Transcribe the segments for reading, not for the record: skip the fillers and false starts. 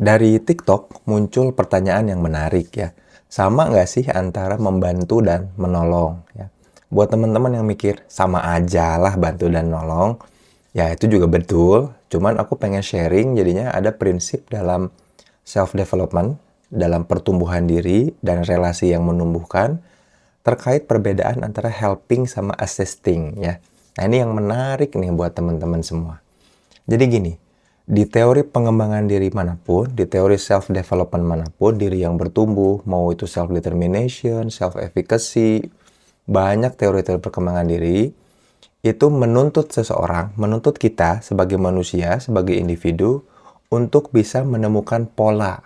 Dari TikTok muncul pertanyaan yang menarik ya. Sama nggak sih antara membantu dan menolong ya? Buat teman-teman yang mikir sama aja lah bantu dan nolong, ya itu juga betul. Cuman aku pengen sharing jadinya ada prinsip dalam self-development, dalam pertumbuhan diri dan relasi yang menumbuhkan terkait perbedaan antara helping sama assisting ya. Nah ini yang menarik nih buat teman-teman semua. Jadi gini, di teori pengembangan diri manapun, di teori self-development manapun, diri yang bertumbuh, mau itu self-determination, self-efficacy, banyak teori-teori perkembangan diri, itu menuntut seseorang, menuntut kita sebagai manusia, sebagai individu, untuk bisa menemukan pola.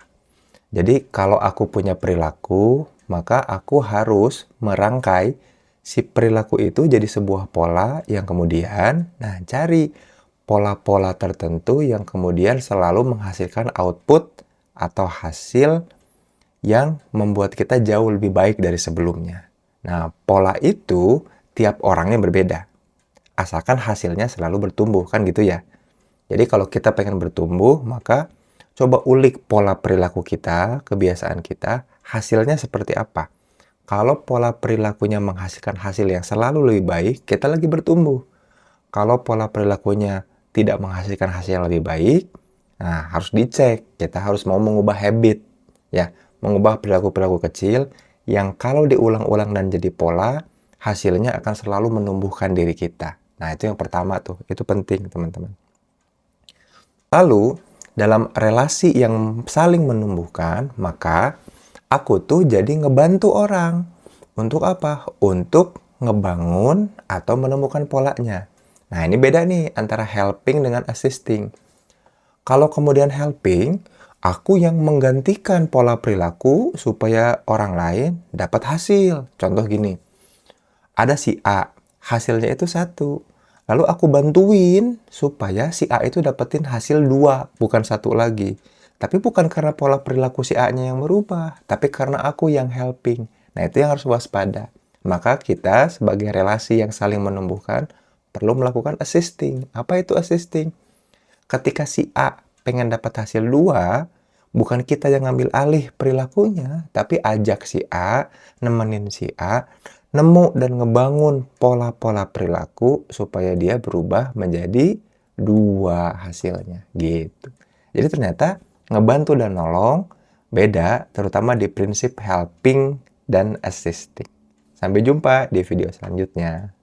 Jadi kalau aku punya perilaku, maka aku harus merangkai si perilaku itu jadi sebuah pola yang kemudian, cari pola-pola tertentu yang kemudian selalu menghasilkan output atau hasil yang membuat kita jauh lebih baik dari sebelumnya. Nah, pola itu tiap orangnya berbeda. Asalkan hasilnya selalu bertumbuh, kan gitu ya. Jadi kalau kita pengen bertumbuh, maka coba ulik pola perilaku kita, kebiasaan kita, hasilnya seperti apa. Kalau pola perilakunya menghasilkan hasil yang selalu lebih baik, kita lagi bertumbuh. Kalau pola perilakunya tidak menghasilkan hasil yang lebih baik, nah harus dicek. Kita harus mau mengubah habit, ya, mengubah perilaku-perilaku kecil yang kalau diulang-ulang dan jadi pola, hasilnya akan selalu menumbuhkan diri kita. Nah itu yang pertama tuh, itu penting teman-teman. Lalu, dalam relasi yang saling menumbuhkan, maka aku tuh jadi ngebantu orang. Untuk apa? Untuk ngebangun atau menemukan polanya. Nah, ini beda nih antara helping dengan assisting. Kalau kemudian helping, aku yang menggantikan pola perilaku supaya orang lain dapat hasil. Contoh gini, ada si A, hasilnya itu 1. Lalu aku bantuin supaya si A itu dapetin hasil 2, bukan 1 lagi. Tapi bukan karena pola perilaku si A-nya yang berubah, tapi karena aku yang helping. Nah, itu yang harus waspada. Maka kita sebagai relasi yang saling menumbuhkan perlu melakukan assisting. Apa itu assisting? Ketika si A pengen dapat hasil 2, bukan kita yang ngambil alih perilakunya, tapi ajak si A, nemenin si A, nemu dan ngebangun pola-pola perilaku supaya dia berubah menjadi 2 hasilnya, gitu. Jadi ternyata ngebantu dan nolong beda, terutama di prinsip helping dan assisting. Sampai jumpa di video selanjutnya.